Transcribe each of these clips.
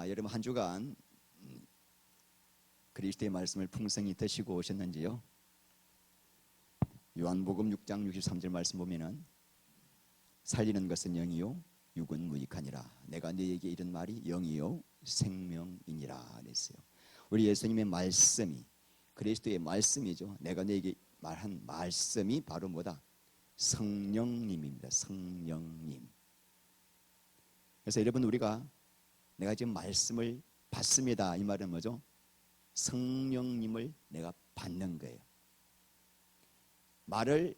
여러분 한 주간 그리스도의 말씀을 풍성히 드시고 오셨는지요? 요한복음 6장 63절 말씀 보면은 살리는 것은 영이요 육은 무익하니라. 내가 너에게 이른 말이 영이요 생명이니라 그랬어요. 우리 예수님의 말씀이 그리스도의 말씀이죠. 내가 너에게 말한 말씀이 바로 뭐다? 성령님입니다. 성령님. 그래서 여러분 우리가 내가 지금 말씀을 받습니다. 이 말은 뭐죠? 성령님을 내가 받는 거예요. 말을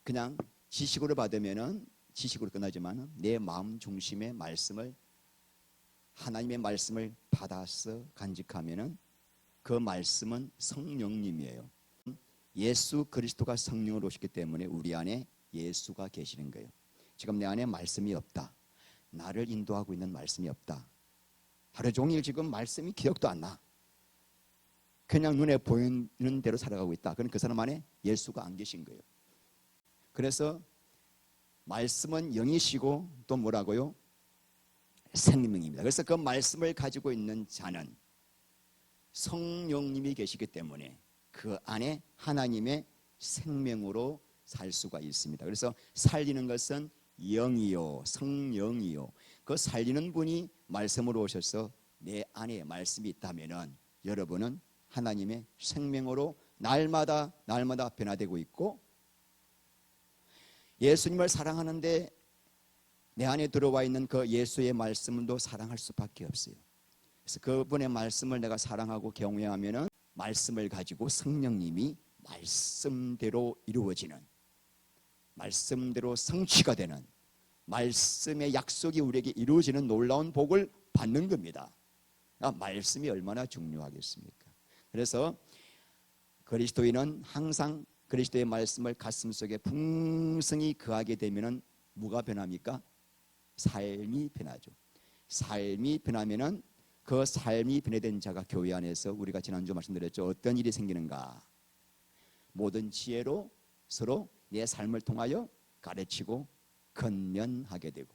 그냥 지식으로 받으면은 지식으로 끝나지만 내 마음 중심의 말씀을 하나님의 말씀을 받아서 간직하면은 그 말씀은 성령님이에요. 예수 그리스도가 성령으로 오셨기 때문에 우리 안에 예수가 계시는 거예요. 지금 내 안에 말씀이 없다. 나를 인도하고 있는 말씀이 없다. 하루 종일 지금 말씀이 기억도 안 나. 그냥 눈에 보이는 대로 살아가고 있다. 그럼 그 사람 안에 예수가 안 계신 거예요. 그래서 말씀은 영이시고 또 뭐라고요? 생명입니다. 그래서 그 말씀을 가지고 있는 자는 성령님이 계시기 때문에 그 안에 하나님의 생명으로 살 수가 있습니다. 그래서 살리는 것은 영이요 성령이요. 그 살리는 분이 말씀으로 오셔서 내 안에 말씀이 있다면은 여러분은 하나님의 생명으로 날마다 변화되고 있고, 예수님을 사랑하는데 내 안에 들어와 있는 그 예수의 말씀도 사랑할 수밖에 없어요. 그래서 그분의 말씀을 내가 사랑하고 경외하면은 말씀을 가지고 성령님이 말씀대로 이루어지는, 말씀대로 성취가 되는, 말씀의 약속이 우리에게 이루어지는 놀라운 복을 받는 겁니다. 말씀이 얼마나 중요하겠습니까? 그래서 그리스도인은 항상 그리스도의 말씀을 가슴속에 풍성히 거하게 되면은 뭐가 변합니까? 삶이 변하죠. 삶이 변하면은 그 삶이 변화된 자가 교회 안에서 우리가 지난주 말씀드렸죠. 어떤 일이 생기는가? 모든 지혜로 서로 내 삶을 통하여 가르치고 건면하게 되고,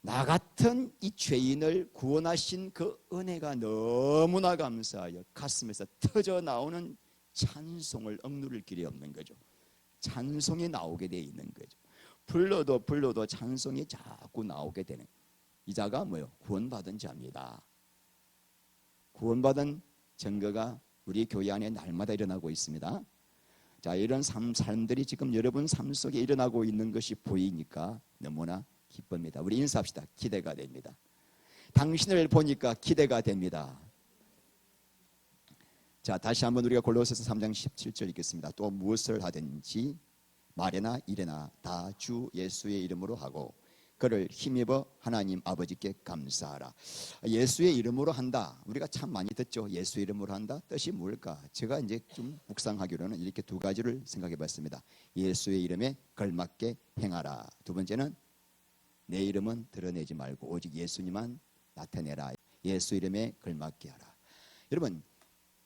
나 같은 이 죄인을 구원하신 그 은혜가 너무나 감사하여 가슴에서 터져 나오는 찬송을 억누를 길이 없는 거죠. 찬송이 나오게 되어 있는 거죠. 불러도 찬송이 자꾸 나오게 되는 이 자가 뭐예요? 구원받은 자입니다. 구원받은 증거가 우리 교회 안에 날마다 일어나고 있습니다. 자, 이런 삶들이 지금 여러분 삶 속에 일어나고 있는 것이 보이니까 너무나 기쁩니다. 우리 인사합시다. 기대가 됩니다. 당신을 보니까 기대가 됩니다. 자, 다시 한번 우리가 골로새서 3장 17절 읽겠습니다. 또 무엇을 하든지 말이나 일이나 다 주 예수의 이름으로 하고 그를 힘입어 하나님 아버지께 감사하라. 예수의 이름으로 한다. 우리가 참 많이 듣죠. 예수의 이름으로 한다. 뜻이 뭘까? 제가 이제 좀 묵상하기로는 이렇게 두 가지를 생각해 봤습니다. 예수의 이름에 걸맞게 행하라. 두 번째는 내 이름은 드러내지 말고 오직 예수님만 나타내라. 예수 이름에 걸맞게 하라. 여러분,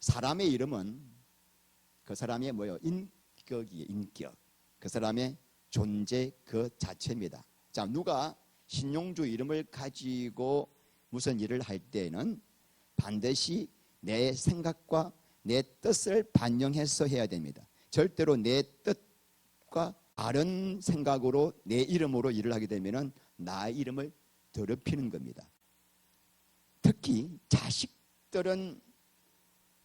사람의 이름은 그 사람의 뭐요? 인격이에요. 인격. 그 사람의 존재 그 자체입니다. 자, 누가 신용주 이름을 가지고 무슨 일을 할 때는 반드시 내 생각과 내 뜻을 반영해서 해야 됩니다. 절대로 내 뜻과 다른 생각으로 내 이름으로 일을 하게 되면은 나의 이름을 더럽히는 겁니다. 특히 자식들은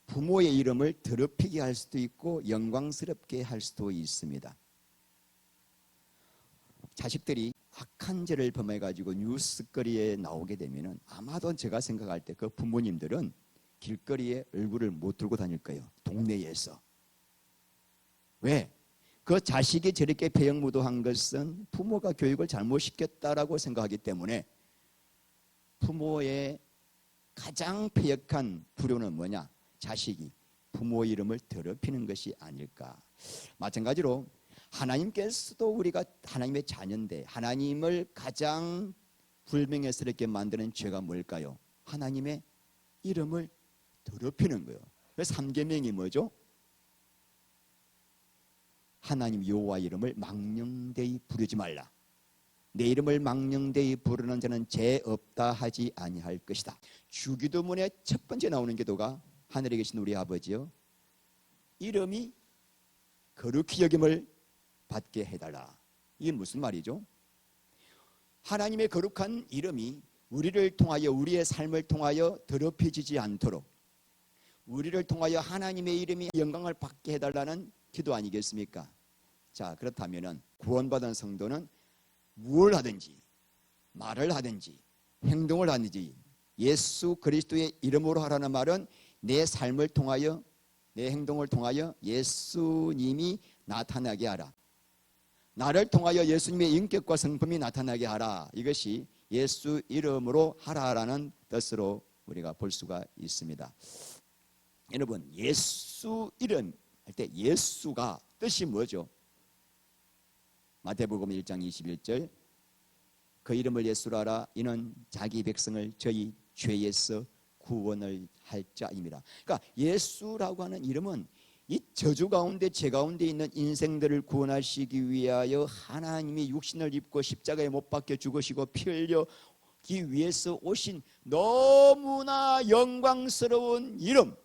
부모의 이름을 더럽히게 할 수도 있고 영광스럽게 할 수도 있습니다. 자식들이 악한 죄를 범해가지고 뉴스거리에 나오게 되면은 아마도 제가 생각할 때 그 부모님들은 길거리에 얼굴을 못 들고 다닐 거예요. 동네에서. 왜? 그 자식이 저렇게 배영무도한 것은 부모가 교육을 잘못 시켰다라고 생각하기 때문에 부모의 가장 패역한 불효는 뭐냐? 자식이 부모 이름을 더럽히는 것이 아닐까. 마찬가지로 하나님께서도 우리가 하나님의 자녀인데 하나님을 가장 불명예스럽게 만드는 죄가 뭘까요? 하나님의 이름을 더럽히는 거예요. 그래서 3계명이 뭐죠? 하나님 여호와 이름을 망령되이 부르지 말라. 내 이름을 망령되이 부르는 자는 죄 없다 하지 아니할 것이다. 주기도문의 첫 번째 나오는 기도가 하늘에 계신 우리 아버지여 이름이 거룩히 여김을 받게 해달라. 이게 무슨 말이죠? 하나님의 거룩한 이름이 우리를 통하여 우리의 삶을 통하여 더럽혀지지 않도록 우리를 통하여 하나님의 이름이 영광을 받게 해달라는 기도 아니겠습니까? 자, 그렇다면 구원받은 성도는 무엇을 하든지 말을 하든지 행동을 하든지 예수 그리스도의 이름으로 하라는 말은 내 삶을 통하여 내 행동을 통하여 예수님이 나타나게 하라. 나를 통하여 예수님의 인격과 성품이 나타나게 하라. 이것이 예수 이름으로 하라라는 뜻으로 우리가 볼 수가 있습니다. 여러분, 예수 이름 할 때 예수가 뜻이 뭐죠? 마태복음 1장 21절 그 이름을 예수로 하라. 이는 자기 백성을 저희 죄에서 구원을 할 자입니다. 그러니까 예수라고 하는 이름은 이 저주 가운데 죄 가운데 있는 인생들을 구원하시기 위하여 하나님이 육신을 입고 십자가에 못 박혀 죽으시고 피 흘려기 위해서 오신 너무나 영광스러운 이름,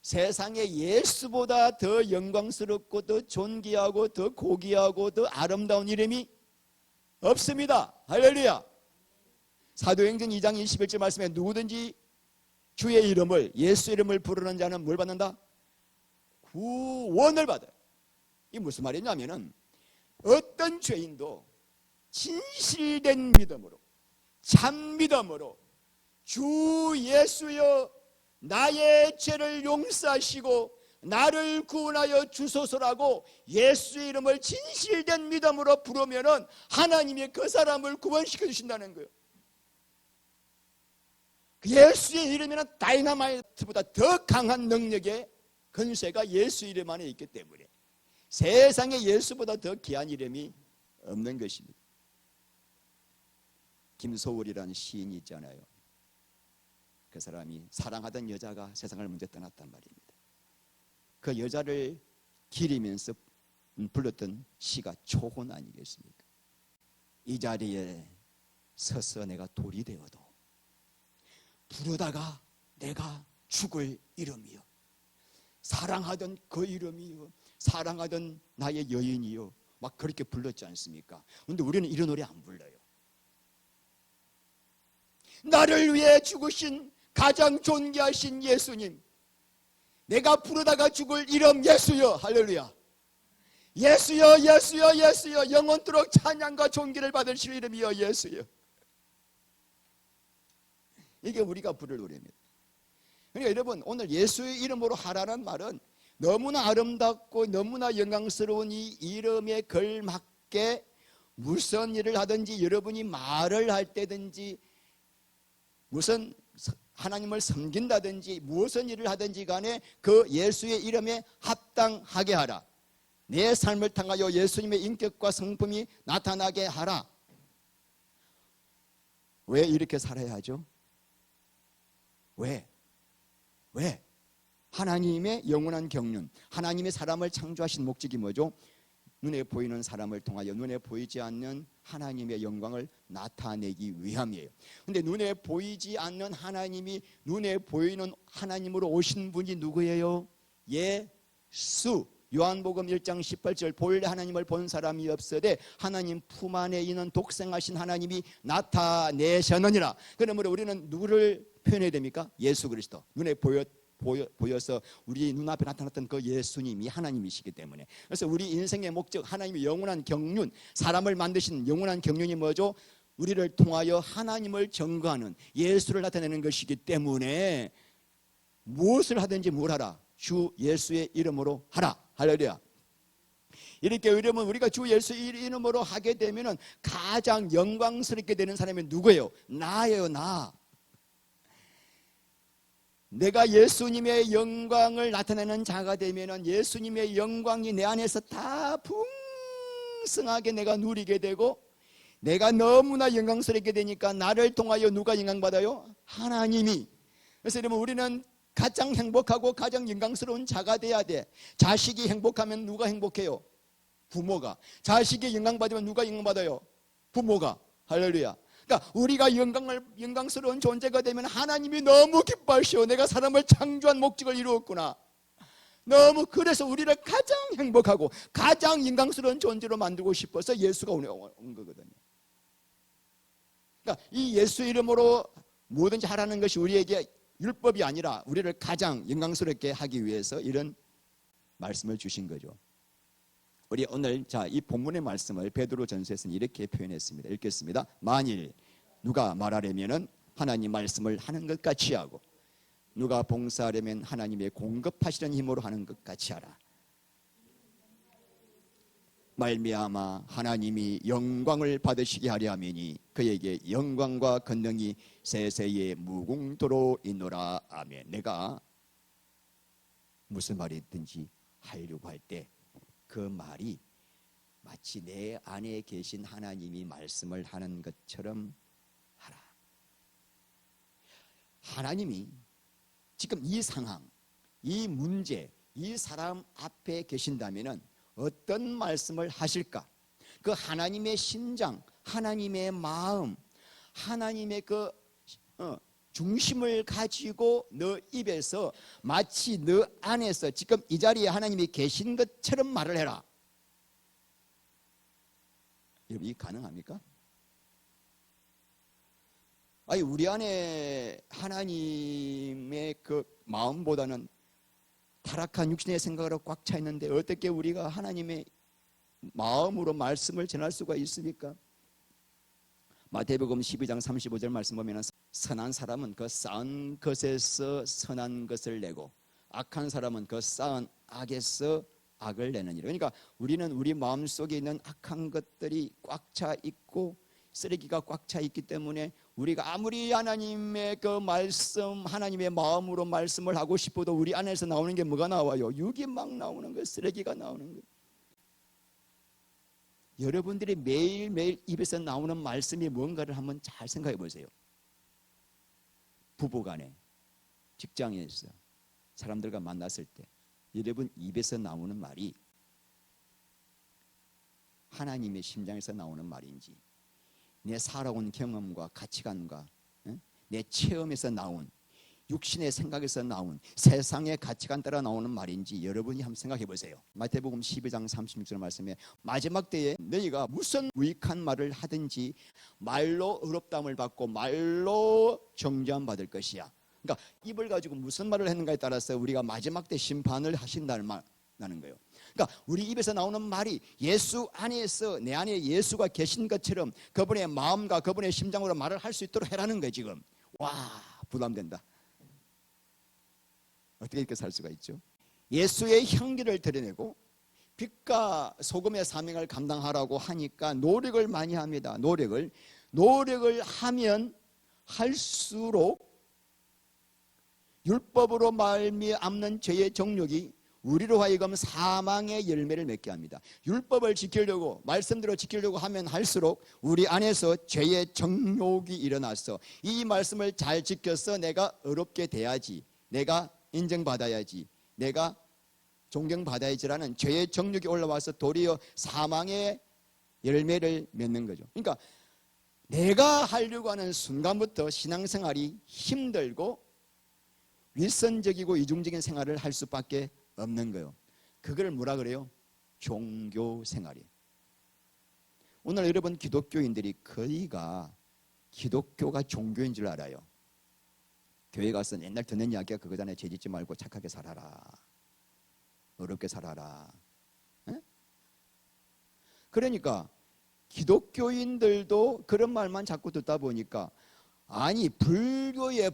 세상에 예수보다 더 영광스럽고 더 존귀하고 더 고귀하고 더 아름다운 이름이 없습니다. 할렐루야. 사도행전 2장 21절 말씀에 누구든지 주의 이름을 예수 이름을 부르는 자는 뭘 받는다? 구원을 받아요. 이게 무슨 말이냐면은 어떤 죄인도 진실된 믿음으로 참 믿음으로 주 예수여 나의 죄를 용서하시고 나를 구원하여 주소서라고 예수 이름을 진실된 믿음으로 부르면은 하나님이 그 사람을 구원시켜 주신다는 거예요. 예수의 이름에는 다이너마이트보다 더 강한 능력의 권세가 예수 이름 안에 있기 때문에 세상에 예수보다 더 귀한 이름이 없는 것입니다. 김소월이라는 시인이 있잖아요. 그 사람이 사랑하던 여자가 세상을 먼저 떠났단 말입니다. 그 여자를 기리면서 불렀던 시가 초혼 아니겠습니까? 이 자리에 서서 내가 돌이 되어도 부르다가 내가 죽을 이름이요 사랑하던 그 이름이요 사랑하던 나의 여인이요 막 그렇게 불렀지 않습니까? 그런데 우리는 이런 노래 안 불러요. 나를 위해 죽으신 가장 존귀하신 예수님, 내가 부르다가 죽을 이름 예수여. 할렐루야. 예수여 예수여 예수여 영원토록 찬양과 존귀를 받으실 이름이여 예수여. 이게 우리가 부를 노래입니다. 그러니까 여러분 오늘 예수의 이름으로 하라는 말은 너무나 아름답고 너무나 영광스러운 이 이름에 걸맞게 무슨 일을 하든지 여러분이 말을 할 때든지 무슨 하나님을 섬긴다든지 무슨 일을 하든지 간에 그 예수의 이름에 합당하게 하라. 내 삶을 통하여 예수님의 인격과 성품이 나타나게 하라. 왜 이렇게 살아야 하죠? 왜? 하나님의 영원한 경륜, 하나님의 사람을 창조하신 목적이 뭐죠? 눈에 보이는 사람을 통하여 눈에 보이지 않는 하나님의 영광을 나타내기 위함이에요. 그런데 눈에 보이지 않는 하나님이 눈에 보이는 하나님으로 오신 분이 누구예요? 예수. 요한복음 1장 18절 본래 하나님을 본 사람이 없으되 하나님 품 안에 있는 독생하신 하나님이 나타내셨느니라. 그러므로 우리는 누구를 표현해야 됩니까? 예수 그리스도. 눈에 보여서 우리 눈앞에 나타났던 그 예수님이 하나님이시기 때문에. 그래서 우리 인생의 목적, 하나님의 영원한 경륜, 사람을 만드신 영원한 경륜이 뭐죠? 우리를 통하여 하나님을 증거하는 예수를 나타내는 것이기 때문에 무엇을 하든지 뭘 하라? 주 예수의 이름으로 하라. 할렐루야. 이렇게 이러면 우리가 주 예수의 이름으로 하게 되면 가장 영광스럽게 되는 사람이 누구예요? 나예요. 나. 내가 예수님의 영광을 나타내는 자가 되면 예수님의 영광이 내 안에서 다 풍성하게 내가 누리게 되고 내가 너무나 영광스럽게 되니까 나를 통하여 누가 영광받아요? 하나님이. 그래서 여러분 우리는 가장 행복하고 가장 영광스러운 자가 돼야 돼. 자식이 행복하면 누가 행복해요? 부모가. 자식이 영광받으면 누가 영광받아요? 부모가. 할렐루야. 그러니까 우리가 영광스러운 존재가 되면 하나님이 너무 기뻐하시오. 내가 사람을 창조한 목적을 이루었구나. 너무 그래서 우리를 가장 행복하고 가장 영광스러운 존재로 만들고 싶어서 예수가 온 거거든요. 그러니까 이 예수 이름으로 뭐든지 하라는 것이 우리에게 율법이 아니라 우리를 가장 영광스럽게 하기 위해서 이런 말씀을 주신 거죠. 우리 오늘 이 본문의 말씀을 베드로전서에서는 이렇게 표현했습니다. 읽겠습니다. 만일 누가 말하려면은 하나님 말씀을 하는 것 같이 하고 누가 봉사하려면 하나님의 공급하시는 힘으로 하는 것 같이 하라. 말미암아 하나님이 영광을 받으시게 하려 함이니 그에게 영광과 권능이 세세에 무궁토로 있노라. 아멘. 내가 무슨 말이든지 하려고 할 때 그 말이 마치 내 안에 계신 하나님이 말씀을 하는 것처럼 하라. 하나님이 지금 이 상황, 이 문제, 이 사람 앞에 계신다면은 어떤 말씀을 하실까? 그 하나님의 심장, 하나님의 마음, 하나님의 그 중심을 가지고 너 입에서 마치 너 안에서 지금 이 자리에 하나님이 계신 것처럼 말을 해라. 여러분, 이게 가능합니까? 아니, 우리 안에 하나님의 그 마음보다는 타락한 육신의 생각으로 꽉 차 있는데 어떻게 우리가 하나님의 마음으로 말씀을 전할 수가 있습니까? 마태복음 12장 35절 말씀 보면 선한 사람은 그 쌓은 것에서 선한 것을 내고 악한 사람은 그 쌓은 악에서 악을 내느니라. 그러니까 우리는 우리 마음속에 있는 악한 것들이 꽉 차 있고 쓰레기가 꽉 차 있기 때문에 우리가 아무리 하나님의 그 말씀, 하나님의 마음으로 말씀을 하고 싶어도 우리 안에서 나오는 게 뭐가 나와요? 육이 막 나오는 거예요. 쓰레기가 나오는 거예요. 여러분들이 매일매일 입에서 나오는 말씀이 뭔가를 한번 잘 생각해 보세요. 부부간에, 직장에서 사람들과 만났을 때 여러분 입에서 나오는 말이 하나님의 심장에서 나오는 말인지 내 살아온 경험과 가치관과 내 체험에서 나온 육신의 생각에서 나온 세상의 가치관 따라 나오는 말인지 여러분이 한번 생각해 보세요. 마태복음 12장 36절 말씀에 마지막 때에 너희가 무슨 유익한 말을 하든지 말로 의롭다함을 받고 말로 정죄함 받을 것이야. 그러니까 입을 가지고 무슨 말을 했는가에 따라서 우리가 마지막 때 심판을 하신다는 말하는 거예요. 그러니까 우리 입에서 나오는 말이 예수 안에서 내 안에 예수가 계신 것처럼 그분의 마음과 그분의 심장으로 말을 할 수 있도록 해라는 거예요. 지금 와, 부담된다. 어떻게 이렇게 살 수가 있죠? 예수의 향기를 드러내고 빛과 소금의 사명을 감당하라고 하니까 노력을 많이 합니다. 노력을 하면 할수록 율법으로 말미암는 죄의 정욕이 우리로 하여금 사망의 열매를 맺게 합니다. 율법을 지키려고 말씀대로 지키려고 하면 할수록 우리 안에서 죄의 정욕이 일어나서 이 말씀을 잘 지켜서 내가 의롭게 돼야지, 내가 인정받아야지, 내가 존경받아야지라는 죄의 정욕이 올라와서 도리어 사망의 열매를 맺는 거죠. 그러니까 내가 하려고 하는 순간부터 신앙생활이 힘들고 윗선적이고 이중적인 생활을 할 수밖에 없는 거예요. 그걸 뭐라 그래요? 종교생활이에요. 오늘 여러분 기독교인들이 거의가 기독교가 종교인 줄 알아요. 교회 가서 옛날 듣는 이야기가 그거잖아요. 죄짓지 말고 착하게 살아라, 어렵게 살아라. 에? 그러니까 기독교인들도 그런 말만 자꾸 듣다 보니까 아니 불교의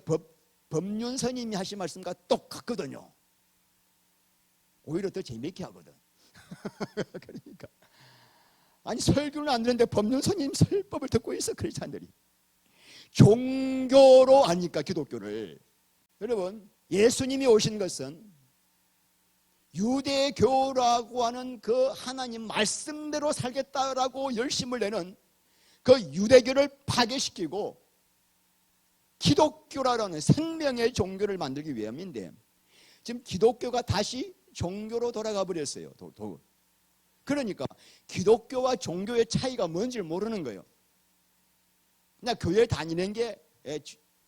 법륜 스님이 하신 말씀과 똑같거든요. 오히려 더 재미있게 하거든. 그러니까 아니 설교는 안 듣는데 법륜 스님 설법을 듣고 있어 크리스찬들이. 종교로 하니까 기독교를. 여러분 예수님이 오신 것은 유대교라고 하는 그 하나님 말씀대로 살겠다라고 열심을 내는 그 유대교를 파괴시키고 기독교라는 생명의 종교를 만들기 위함인데 지금 기독교가 다시 종교로 돌아가 버렸어요. 그러니까 기독교와 종교의 차이가 뭔지를 모르는 거예요. 그냥 교회 다니는 게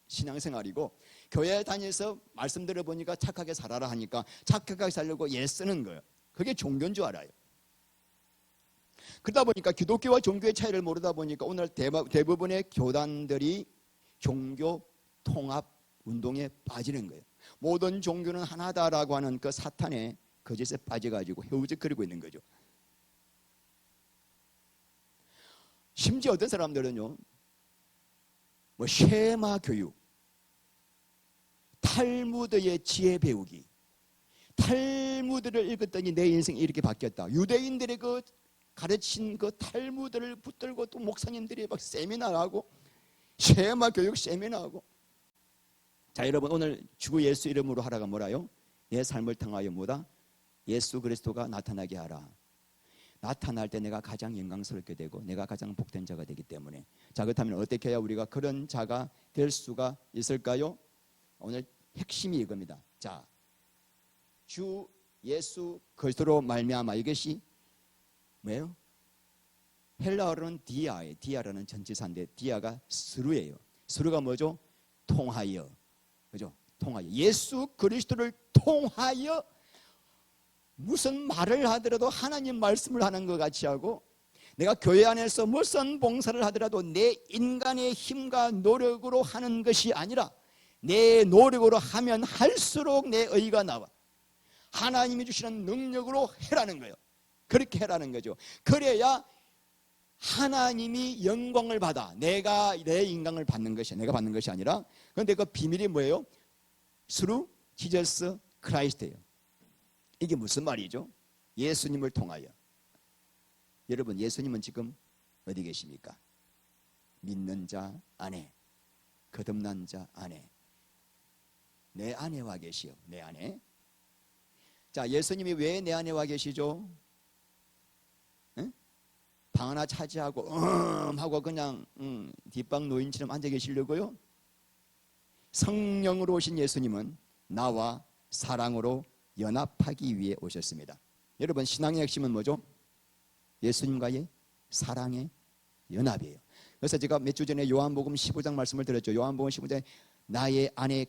신앙생활이고, 교회 다녀서 말씀 들어보니까 착하게 살아라 하니까 착하게 살려고 애 쓰는 거예요. 그게 종교인 줄 알아요. 그러다 보니까 기독교와 종교의 차이를 모르다 보니까 오늘 대부분의 교단들이 종교 통합 운동에 빠지는 거예요. 모든 종교는 하나다라고 하는 그 사탄의 거짓에 빠져가지고 헤우적거리고 있는 거죠. 심지어 어떤 사람들은요, 뭐 쉐마 교육, 탈무드의 지혜 배우기, 탈무드를 읽었더니 내 인생이 이렇게 바뀌었다. 유대인들의 그 가르친 그 탈무드를 붙들고 또 목사님들이 막 세미나하고 쉐마 교육 세미나하고. 자, 여러분, 오늘 주 예수 이름으로 하라가 뭐라요? 내 삶을 통하여 뭐다? 예수 그리스도가 나타나게 하라. 나타날 때 내가 가장 영광스럽게 되고 내가 가장 복된 자가 되기 때문에. 자, 그렇다면 어떻게 해야 우리가 그런 자가 될 수가 있을까요? 오늘 핵심이 이겁니다. 자, 주 예수 그리스도로 말미암아, 이것이 뭐예요? 헬라어로는 디아예요. 디아라는 전치사인데 디아가 스루예요. 스루가 뭐죠? 통하여. 그죠? 통하여. 예수 그리스도를 통하여 무슨 말을 하더라도 하나님 말씀을 하는 것 같이 하고, 내가 교회 안에서 무슨 봉사를 하더라도 내 인간의 힘과 노력으로 하는 것이 아니라 내 노력으로 하면 할수록 내 의가 나와 하나님이 주시는 능력으로 해라는 거예요. 그렇게 해라는 거죠. 그래야 하나님이 영광을 받아. 내가 내 인강을 받는 것이, 내가 받는 것이 아니라. 그런데 그 비밀이 뭐예요? Through Jesus Christ예요. 이게 무슨 말이죠? 예수님을 통하여. 여러분, 예수님은 지금 어디 계십니까? 믿는 자 안에, 거듭난 자 안에, 내 안에 와 계시오. 내 안에. 자, 예수님이 왜 내 안에 와 계시죠? 응? 방 하나 차지하고 하고 그냥 뒷방 노인처럼 앉아 계시려고요? 성령으로 오신 예수님은 나와 사랑으로 연합하기 위해 오셨습니다. 여러분, 신앙의 핵심은 뭐죠? 예수님과의 사랑의 연합이에요. 그래서 제가 몇 주 전에 요한복음 15장 말씀을 드렸죠. 요한복음 15장에 나의 안에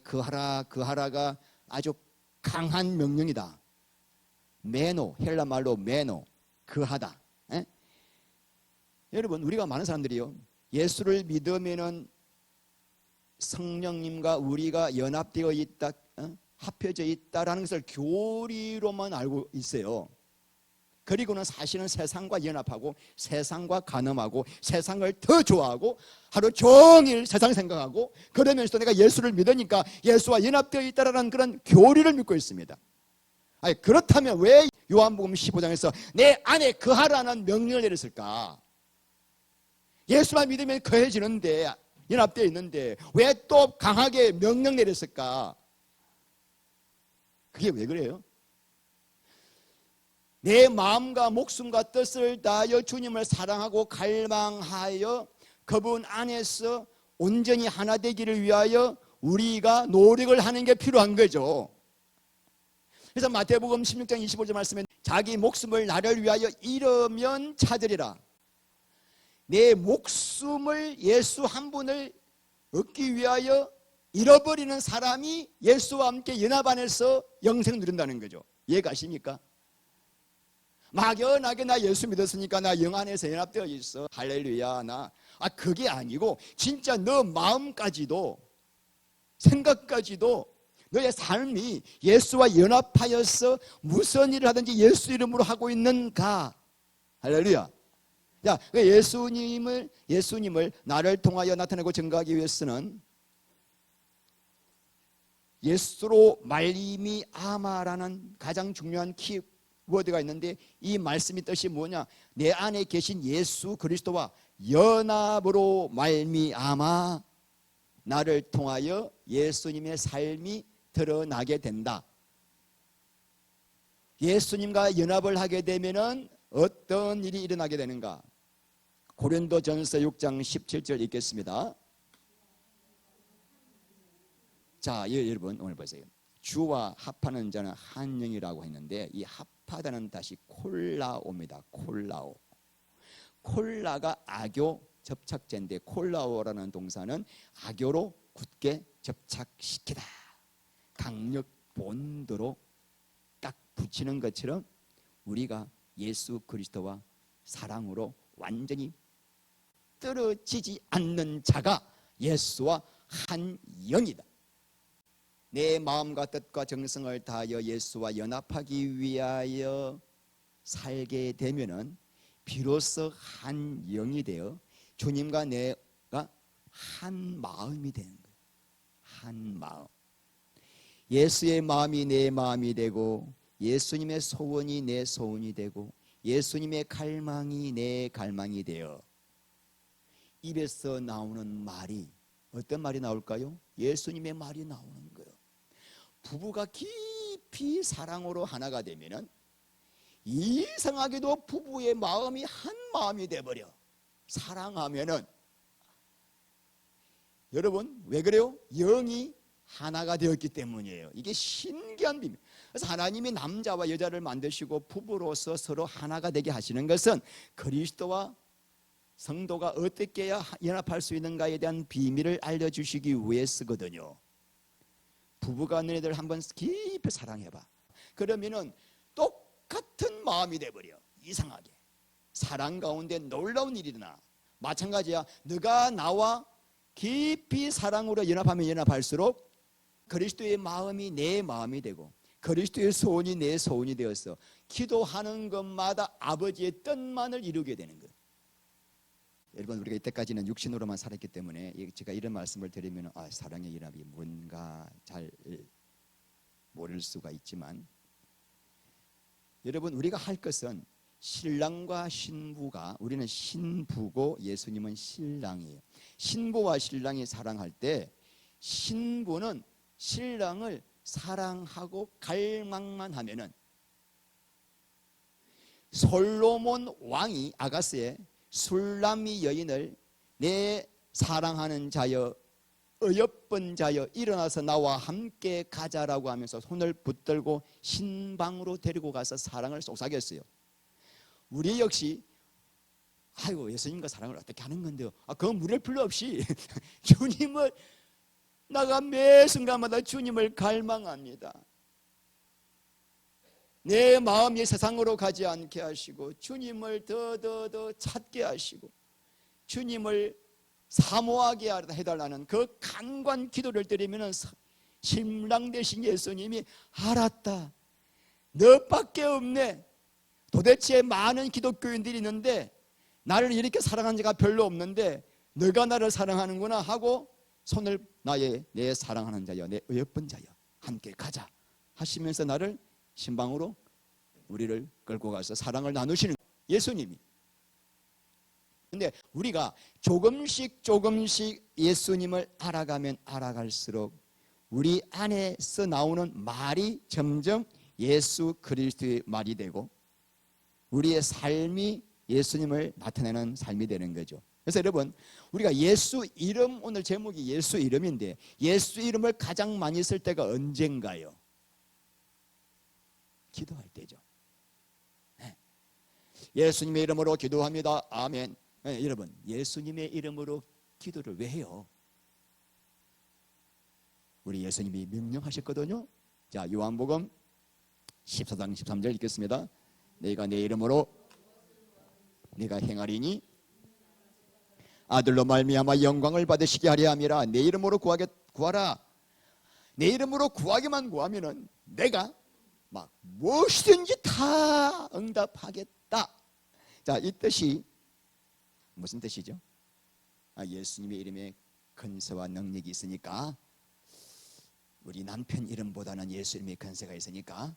거하라가 아주 강한 명령이다. 메노, 헬라 말로 메노, 거하다. 여러분, 우리가 많은 사람들이요, 예수를 믿으면은 성령님과 우리가 연합되어 있다, 합해져 있다라는 것을 교리로만 알고 있어요. 그리고는 사실은 세상과 연합하고 세상과 간음하고 세상을 더 좋아하고 하루 종일 세상 생각하고, 그러면서도 내가 예수를 믿으니까 예수와 연합되어 있다라는 그런 교리를 믿고 있습니다. 아니, 그렇다면 왜 요한복음 15장에서 내 안에 거하라는 명령을 내렸을까? 예수만 믿으면 거해지는데, 연합되어 있는데 왜 또 강하게 명령 내렸을까? 그게 왜 그래요? 내 마음과 목숨과 뜻을 다하여 주님을 사랑하고 갈망하여 그분 안에서 온전히 하나 되기를 위하여 우리가 노력을 하는 게 필요한 거죠. 그래서 마태복음 16장 25절 말씀에 자기 목숨을 나를 위하여 잃으면 찾으리라. 내 목숨을, 예수 한 분을 얻기 위하여 잃어버리는 사람이 예수와 함께 연합 안에서 영생 누린다는 거죠. 이해가십니까? 막연하게 나 예수 믿었으니까 나 영 안에서 연합되어 있어, 할렐루야, 그게 아니고 진짜 너 마음까지도 생각까지도 너의 삶이 예수와 연합하여서 무슨 일을 하든지 예수 이름으로 하고 있는가? 할렐루야. 자, 예수님을 나를 통하여 나타내고 증거하기 위해서는 예수로 말미암아라는 가장 중요한 키워드가 있는데, 이 말씀의 뜻이 뭐냐? 내 안에 계신 예수 그리스도와 연합으로 말미암아 나를 통하여 예수님의 삶이 드러나게 된다. 예수님과 연합을 하게 되면은 어떤 일이 일어나게 되는가? 고린도전서 6장 17절 읽겠습니다. 자, 여러분 오늘 보세요. 주와 합하는 자는 한 영이라고 했는데, 이 바다는 다시 콜라오입니다. 콜라오. 콜라가 악교 접착제인데 콜라오라는 동사는 악교로 굳게 접착시키다. 강력 본드로 딱 붙이는 것처럼 우리가 예수 그리스도와 사랑으로 완전히 떨어지지 않는 자가 예수와 한 영이다. 내 마음과 뜻과 정성을 다하여 예수와 연합하기 위하여 살게 되면은 비로소 한 영이 되어 주님과 내가 한 마음이 되는 거예요. 한 마음. 예수의 마음이 내 마음이 되고 예수님의 소원이 내 소원이 되고 예수님의 갈망이 내 갈망이 되어 입에서 나오는 말이 어떤 말이 나올까요? 예수님의 말이 나오는 거예요. 부부가 깊이 사랑으로 하나가 되면은 이상하게도 부부의 마음이 한 마음이 돼버려. 사랑하면은 여러분 왜 그래요? 영이 하나가 되었기 때문이에요. 이게 신기한 비밀. 그래서 하나님이 남자와 여자를 만드시고 부부로서 서로 하나가 되게 하시는 것은 그리스도와 성도가 어떻게 해야 연합할 수 있는가에 대한 비밀을 알려주시기 위해서거든요. 부부가 너희들 한번 깊이 사랑해봐. 그러면은 똑같은 마음이 돼버려. 이상하게 사랑 가운데 놀라운 일이 일어나. 마찬가지야. 너가 나와 깊이 사랑으로 연합하면 연합할수록 그리스도의 마음이 내 마음이 되고 그리스도의 소원이 내 소원이 되어서 기도하는 것마다 아버지의 뜻만을 이루게 되는 거예요. 여러분 우리가 이때까지는 육신으로만 살았기 때문에 제가 이런 말씀을 드리면 사랑의 연합이 뭔가 잘 모를 수가 있지만 여러분 우리가 할 것은 신랑과 신부가 우리는 신부고 예수님은 신랑이에요. 신부와 신랑이 사랑할 때 신부는 신랑을 사랑하고 갈망만 하면은 솔로몬 왕이 아가스에 술람이 여인을 내 사랑하는 자여 어여쁜 자여 일어나서 나와 함께 가자라고 하면서 손을 붙들고 신방으로 데리고 가서 사랑을 속삭였어요. 우리 역시 아이고 예수님과 사랑을 어떻게 하는 건데요? 그건 무리할 필요 없이 주님을 나가 매 순간마다 주님을 갈망합니다. 내 마음이 세상으로 가지 않게 하시고 주님을 더 찾게 하시고 주님을 사모하게 해달라는 그 간관 기도를 드리면 신랑 되신 예수님이 알았다. 너밖에 없네. 도대체 많은 기독교인들이 있는데 나를 이렇게 사랑하는 자가 별로 없는데 너가 나를 사랑하는구나 하고 손을 내 사랑하는 자여 내 예쁜 자여 함께 가자 하시면서 나를 신방으로 우리를 끌고 가서 사랑을 나누시는 예수님이. 근데 우리가 조금씩 예수님을 알아가면 알아갈수록 우리 안에서 나오는 말이 점점 예수 그리스도의 말이 되고 우리의 삶이 예수님을 나타내는 삶이 되는 거죠. 그래서 여러분 우리가 예수 이름, 오늘 제목이 예수 이름인데 예수 이름을 가장 많이 쓸 때가 언젠가요? 기도할 때죠. 네. 예수님의 이름으로 기도합니다. 아멘. 네, 여러분 예수님의 이름으로 기도를 왜 해요? 우리 예수님이 명령하셨거든요. 자, 요한복음 14장 13절 읽겠습니다. 내가 내 이름으로 내가 행하리니 아들로 말미암아 영광을 받으시게 하려 함이라. 내 이름으로 구하라. 내 이름으로 구하기만 구하면은 내가 막 무엇이든지 다 응답하겠다. 자, 이 뜻이 무슨 뜻이죠? 예수님의 이름에 근세와 능력이 있으니까 우리 남편 이름보다는 예수 이름에 근세가 있으니까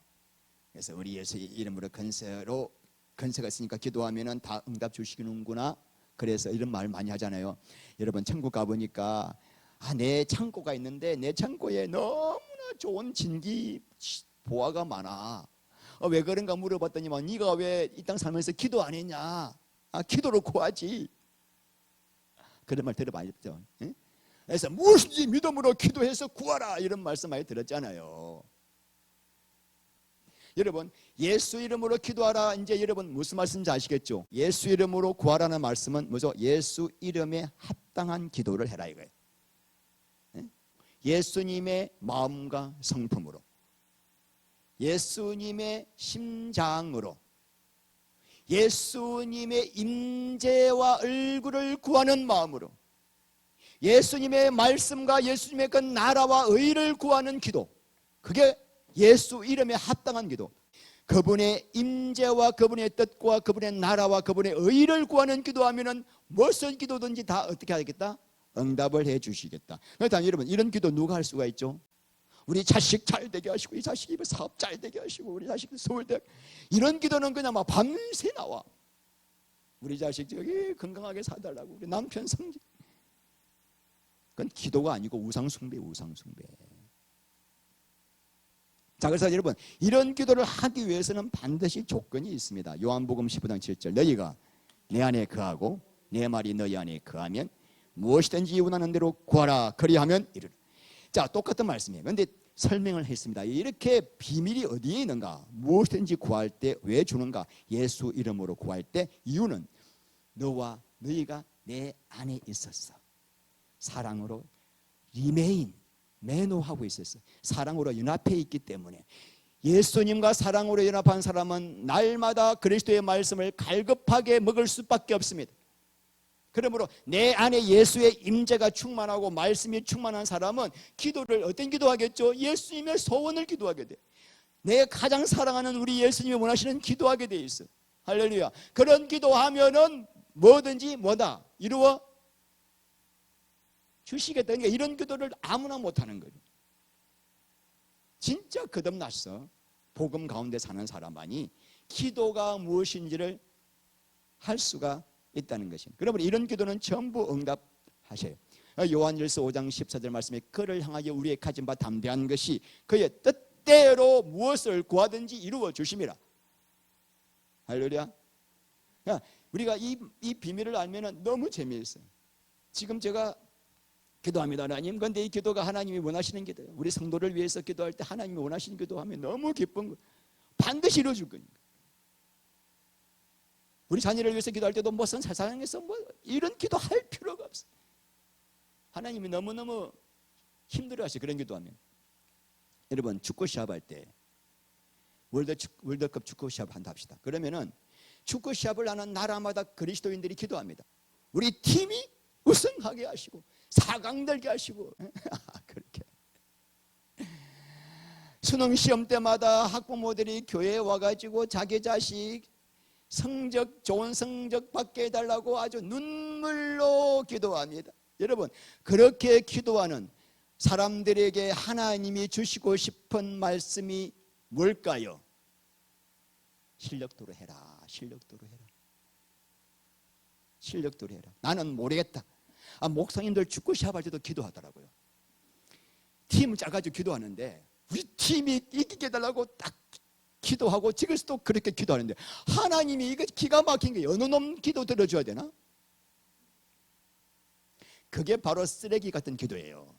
그래서 우리 예수 이름으로 근세가 있으니까 기도하면은 다 응답 주시는구나. 그래서 이런 말 많이 하잖아요. 여러분 천국 가보니까 내 창고가 있는데 내 창고에 너무나 좋은 진기 보화가 많아. 왜 그런가 물어봤더니만 네가 왜 이 땅 살면서 기도 안 했냐? 기도로 구하지. 그런 말 들어봤죠. 그래서 무엇인지 믿음으로 기도해서 구하라 이런 말씀 많이 들었잖아요. 여러분 예수 이름으로 기도하라. 이제 여러분 무슨 말씀인지 아시겠죠? 예수 이름으로 구하라는 말씀은 뭐죠? 예수 이름에 합당한 기도를 해라 이거예요. 예수님의 마음과 성품으로, 예수님의 심장으로, 예수님의 임재와 얼굴을 구하는 마음으로, 예수님의 말씀과 예수님의 그 나라와 의를 구하는 기도, 그게 예수 이름에 합당한 기도. 그분의 임재와 그분의 뜻과 그분의 나라와 그분의 의를 구하는 기도하면은 무슨 기도든지 다 어떻게 하겠다? 응답을 해 주시겠다. 그렇다면 여러분 이런 기도 누가 할 수가 있죠? 우리 자식 잘 되게 하시고, 이 자식이 사업 잘 되게 하시고, 우리 자식 서울대, 이런 기도는 그냥 막 밤새 나와. 우리 자식 저기 건강하게 사달라고, 우리 남편 성질. 그건 기도가 아니고 우상숭배, 우상숭배. 자, 그래서 여러분 이런 기도를 하기 위해서는 반드시 조건이 있습니다. 요한복음 15장 7절, 너희가 내 안에 거하고 내 말이 너희 안에 거하면 무엇이든지 원하는 대로 구하라. 그리하면 이르라. 자, 똑같은 말씀이에요. 그런데 설명을 했습니다. 이렇게 비밀이 어디에 있는가? 무엇이든지 구할 때 왜 주는가? 예수 이름으로 구할 때 이유는 너와 너희가 내 안에 있었어. 사랑으로 리메인, 매노하고 있었어. 사랑으로 연합해 있기 때문에. 예수님과 사랑으로 연합한 사람은 날마다 그리스도의 말씀을 갈급하게 먹을 수밖에 없습니다. 그러므로 내 안에 예수의 임재가 충만하고 말씀이 충만한 사람은 기도를 어떤 기도하겠죠? 예수님의 소원을 기도하게 돼. 내 가장 사랑하는 우리 예수님이 원하시는 기도하게 돼 있어. 할렐루야. 그런 기도하면은 뭐든지 뭐다 이루어 주시겠다. 그러니까 이런 기도를 아무나 못하는 거죠. 진짜 거듭났어. 복음 가운데 사는 사람만이 기도가 무엇인지를 할 수가 있다는 것입니다. 그러면 이런 기도는 전부 응답하셔요. 요한일서 5장 14절 말씀에 그를 향하여 우리의 가진 바 담대한 것이 그의 뜻대로 무엇을 구하든지 이루어 주심이라. 할렐루야. 우리가 이 비밀을 알면 너무 재미있어요. 지금 제가 기도합니다. 하나님, 그런데 이 기도가 하나님이 원하시는 기도예요. 우리 성도를 위해서 기도할 때 하나님이 원하시는 기도하면 너무 기쁜 거예요. 반드시 이루어줄 거니까. 우리 자녀를 위해서 기도할 때도 무슨 세상에서 뭐 이런 기도할 필요가 없어요. 하나님이 너무너무 힘들어하셔. 그런 기도하면. 여러분 축구 시합할 때 월드컵 축구 시합 한다 합시다. 그러면은 축구 시합을 하는 나라마다 그리스도인들이 기도합니다. 우리 팀이 우승하게 하시고 4강 들게 하시고 그렇게. 수능 시험 때마다 학부모들이 교회에 와가지고 자기 자식 좋은 성적 받게 해달라고 아주 눈물로 기도합니다. 여러분 그렇게 기도하는 사람들에게 하나님이 주시고 싶은 말씀이 뭘까요? 실력도로 해라. 실력도로 해라. 실력도로 해라. 나는 모르겠다. 목사님들 축구 시합할 때도 기도하더라고요. 팀을 짜가지고 기도하는데 우리 팀이 이기게 해달라고 딱 기도하고 지금서 또 그렇게 기도하는데 하나님이 이거 기가 막힌 게 어느 놈 기도 들어줘야 되나? 그게 바로 쓰레기 같은 기도예요.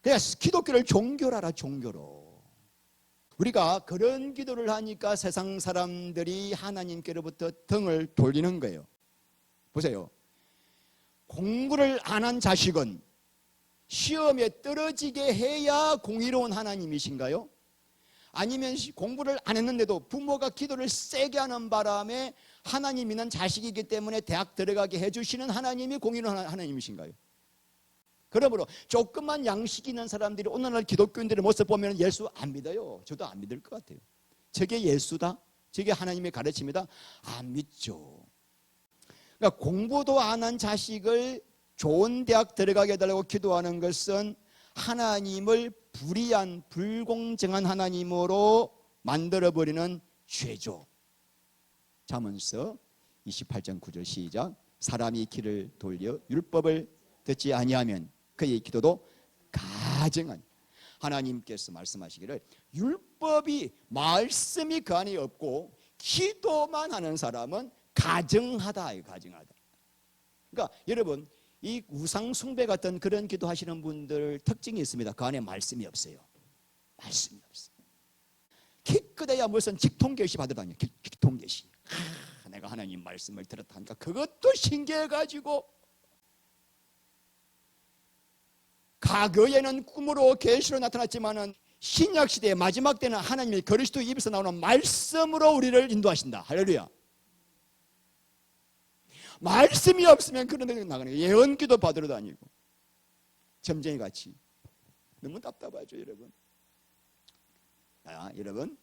그냥 기독교를 종교로 알아. 종교로. 우리가 그런 기도를 하니까 세상 사람들이 하나님께로부터 등을 돌리는 거예요. 보세요. 공부를 안 한 자식은 시험에 떨어지게 해야 공의로운 하나님이신가요? 아니면 공부를 안 했는데도 부모가 기도를 세게 하는 바람에 하나님 있는 자식이기 때문에 대학 들어가게 해주시는 하나님이 공의로운 하나님이신가요? 그러므로 조금만 양식 있는 사람들이 오늘날 기독교인들의 모습 보면 예수 안 믿어요. 저도 안 믿을 것 같아요. 저게 예수다? 저게 하나님의 가르침이다? 안 믿죠. 그러니까 공부도 안 한 자식을 좋은 대학 들어가게 해달라고 기도하는 것은 하나님을 불의한 불공정한 하나님으로 만들어버리는 죄죠. 잠언서 28장 9절 시작. 사람이 길을 돌려 율법을 듣지 아니하면 그의 기도도 가증한. 하나님께서 말씀하시기를 율법이 말씀이 그 안에 없고 기도만 하는 사람은 가증하다. 가증하다. 그러니까 여러분 이 우상 숭배 같은 그런 기도하시는 분들 특징이 있습니다. 그 안에 말씀이 없어요. 말씀이 없어요. 기껏해야 무슨 직통계시 받으다니. 직통계시. 내가 하나님 말씀을 들었다 하니까 그것도 신기해가지고, 과거에는 꿈으로 계시로 나타났지만은 신약시대의 마지막 때는 하나님의 그리스도 입에서 나오는 말씀으로 우리를 인도하신다. 할렐루야. 말씀이 없으면 그런 데 나가는 거예요. 예언기도 받으러 다니고 점쟁이 같이. 너무 답답하죠, 여러분. 여러분,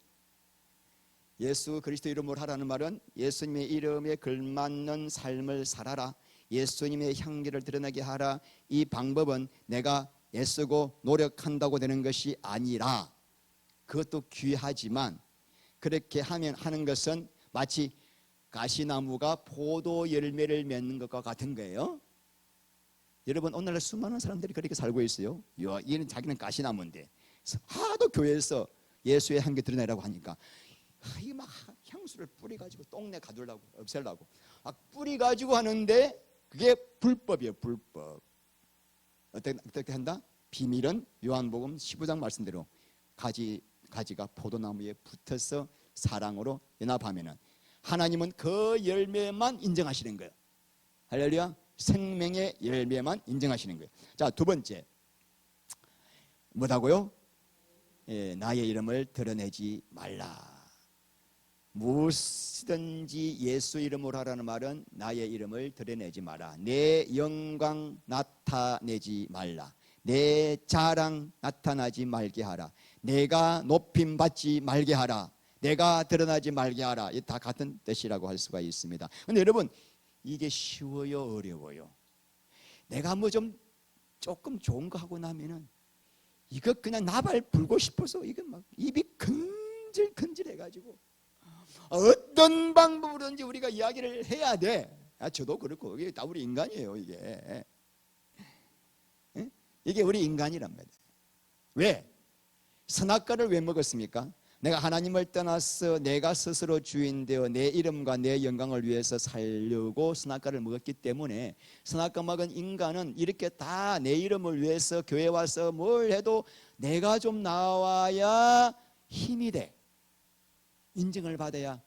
예수 그리스도 이름으로 하라는 말은 예수님의 이름에 걸맞는 삶을 살아라, 예수님의 향기를 드러나게 하라. 이 방법은 내가 애쓰고 노력한다고 되는 것이 아니라, 그것도 귀하지만 그렇게 하는 것은 마치 가시나무가 포도 열매를 맺는 것과 같은 거예요. 여러분, 오늘날 수많은 사람들이 그렇게 살고 있어요. 얘는 자기는 가시나무인데 하도 교회에서 예수의 향기 드러내라고 하니까 이 막 향수를 뿌려가지고 똥내 가두려고, 없애려고 뿌려가지고 하는데 그게 불법이에요. 불법. 어떻게 한다? 비밀은 요한복음 15장 말씀대로 가지가 포도나무에 붙어서 사랑으로 연합하면은 하나님은 그 열매만 인정하시는 거예요. 할렐루야. 생명의 열매만 인정하시는 거예요. 자, 두 번째 뭐라고요? 나의 이름을 드러내지 말라. 무엇이든지 예수 이름으로 하라는 말은 나의 이름을 드러내지 마라. 내 영광 나타내지 말라. 내 자랑 나타나지 말게 하라. 내가 높임 받지 말게 하라. 내가 드러나지 말게 하라. 이 다 같은 뜻이라고 할 수가 있습니다. 근데 여러분, 이게 쉬워요, 어려워요? 내가 뭐 좀 조금 좋은 거 하고 나면은 이거 그냥 나발 불고 싶어서 이거 막 입이 근질근질 해가지고 어떤 방법으로든지 우리가 이야기를 해야 돼. 저도 그렇고 이게 다 우리 인간이에요. 이게 우리 인간이랍니다. 왜? 선악과를 왜 먹었습니까? 내가 하나님을 떠나서 내가 스스로 주인 되어 내 이름과 내 영광을 위해서 살려고 선악과를 먹었기 때문에, 선악과 먹은 인간은 이렇게 다 내 이름을 위해서 교회 와서 뭘 해도 내가 좀 나와야 힘이 돼, 인정을 받아야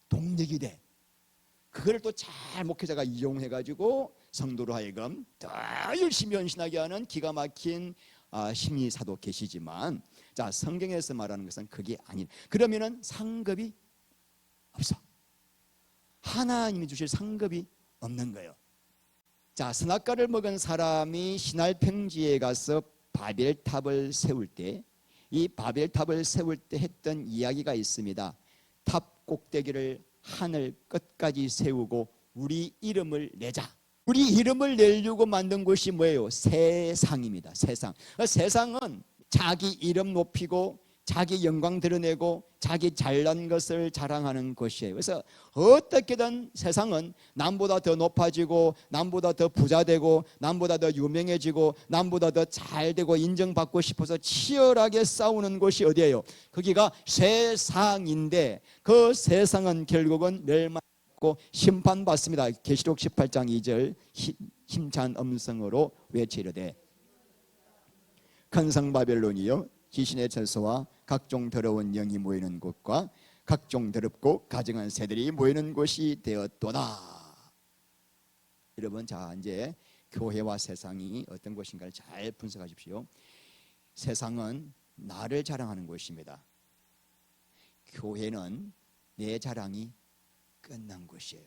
동력이 돼. 그걸 또 잘 목회자가 이용해가지고 성도로 하여금 더 열심히 헌신하게 하는 기가 막힌 심리사도 계시지만, 자, 성경에서 말하는 것은 그게 아닌. 그러면은 상급이 없어. 하나님이 주실 상급이 없는 거예요. 자, 선악과를 먹은 사람이 신할평지에 가서 바벨탑을 세울 때, 이 바벨탑을 세울 때 했던 이야기가 있습니다. 탑 꼭대기를 하늘 끝까지 세우고 우리 이름을 내자. 우리 이름을 내려고 만든 것이 뭐예요? 세상입니다. 세상. 세상은 자기 이름 높이고 자기 영광 드러내고 자기 잘난 것을 자랑하는 것이에요. 그래서 어떻게든 세상은 남보다 더 높아지고 남보다 더 부자되고 남보다 더 유명해지고 남보다 더 잘되고 인정받고 싶어서 치열하게 싸우는 곳이 어디예요? 거기가 세상인데, 그 세상은 결국은 멸망하고 심판받습니다. 계시록 18장 2절 힘찬 음성으로 외치려되 큰 성 바벨론이여, 귀신의 처소와 각종 더러운 영이 모이는 곳과 각종 더럽고 가증한 새들이 모이는 곳이 되었도다. 여러분, 자, 이제 교회와 세상이 어떤 곳인가를 잘 분석하십시오. 세상은 나를 자랑하는 곳입니다. 교회는 내 자랑이 끝난 곳이에요.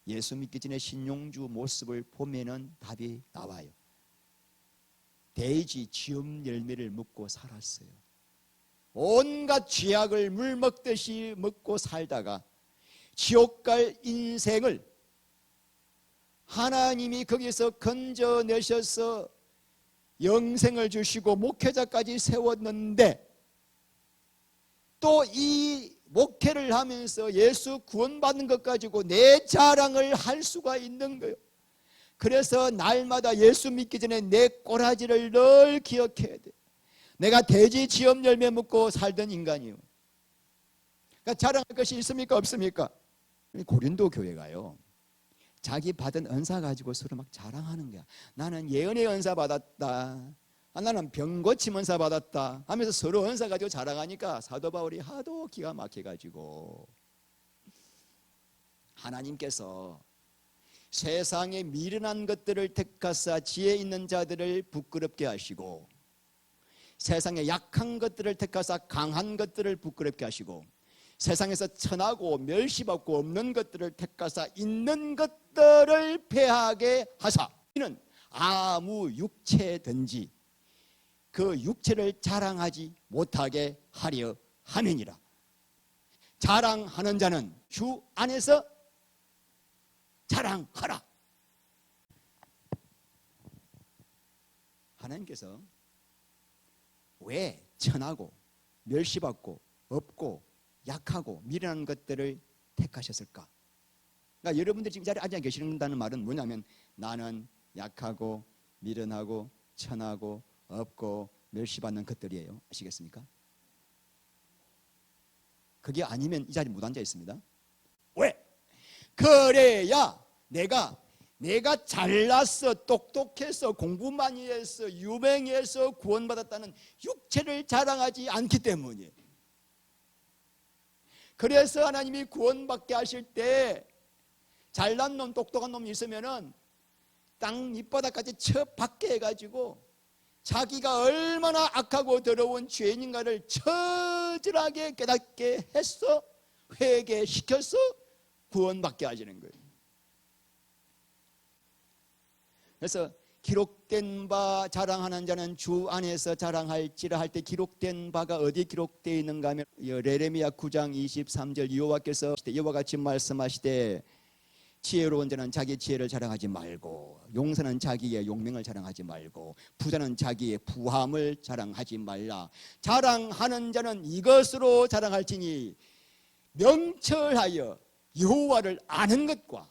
예수 믿기 전에 신용주 모습을 보면은 답이 나와요. 돼지 지음 열매를 먹고 살았어요. 온갖 쥐약을 물 먹듯이 먹고 살다가 지옥 갈 인생을 하나님이 거기서 건져내셔서 영생을 주시고 목회자까지 세웠는데, 또 이 목회를 하면서 예수 구원받는 것 가지고 내 자랑을 할 수가 있는 거예요. 그래서 날마다 예수 믿기 전에 내 꼬라지를 늘 기억해야 돼. 내가 돼지 지엄 열매 먹고 살던 인간이요. 그러니까 자랑할 것이 있습니까, 없습니까? 고린도 교회가요, 자기 받은 은사 가지고 서로 막 자랑하는 거야. 나는 예언의 은사 받았다, 나는 병 고침 은사 받았다 하면서 서로 은사 가지고 자랑하니까 사도 바울이 하도 기가 막혀가지고 하나님께서 세상에 미련한 것들을 택하사 지혜 있는 자들을 부끄럽게 하시고 세상에 약한 것들을 택하사 강한 것들을 부끄럽게 하시고 세상에서 천하고 멸시받고 없는 것들을 택하사 있는 것들을 패하게 하사 이는 아무 육체든지 그 육체를 자랑하지 못하게 하려 함이니라. 자랑하는 자는 주 안에서 자랑하라. 하나님께서 왜 천하고 멸시받고 없고 약하고 미련한 것들을 택하셨을까? 그러니까 여러분들이 지금 자리에 앉아 계신다는 말은 뭐냐면 나는 약하고 미련하고 천하고 없고 멸시받는 것들이에요. 아시겠습니까? 그게 아니면 이 자리에 못 앉아 있습니다. 왜? 그래야 내가 잘났어, 똑똑해서, 공부 많이 해서, 유명해서 구원받았다는 육체를 자랑하지 않기 때문이에요. 그래서 하나님이 구원받게 하실 때 잘난 놈, 똑똑한 놈이 있으면은 땅 밑바닥까지 쳐 박게 해가지고 자기가 얼마나 악하고 더러운 죄인인가를 처절하게 깨닫게 해서 회개시켜서 구원받게 하시는 거예요. 그래서 기록된 바 자랑하는 자는 주 안에서 자랑할지라 할 때 기록된 바가 어디에 기록되어 있는가 하면 레레미야 9장 23절 여호와께서 이와 같이 말씀하시되 지혜로운 자는 자기 지혜를 자랑하지 말고 용사는 자기의 용맹을 자랑하지 말고 부자는 자기의 부함을 자랑하지 말라. 자랑하는 자는 이것으로 자랑할지니 명철하여 여호와를 아는 것과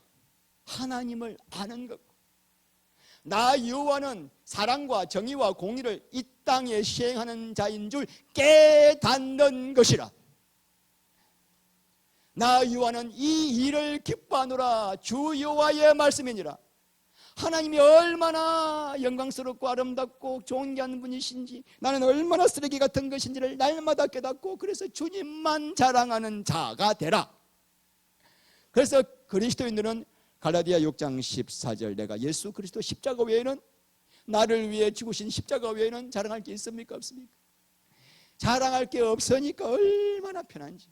하나님을 아는 것과 나 여호와는 사랑과 정의와 공의를 이 땅에 시행하는 자인 줄 깨닫는 것이라. 나 여호와는 이 일을 기뻐하노라. 주 여호와의 말씀이니라. 하나님이 얼마나 영광스럽고 아름답고 존귀한 분이신지 나는 얼마나 쓰레기 같은 것인지를 날마다 깨닫고 그래서 주님만 자랑하는 자가 되라. 그래서 그리스도인들은 갈라디아 6장 14절 내가 예수 그리스도 십자가 외에는 나를 위해 죽으신 십자가 외에는 자랑할 게 있습니까? 없습니까? 자랑할 게 없으니까 얼마나 편한지.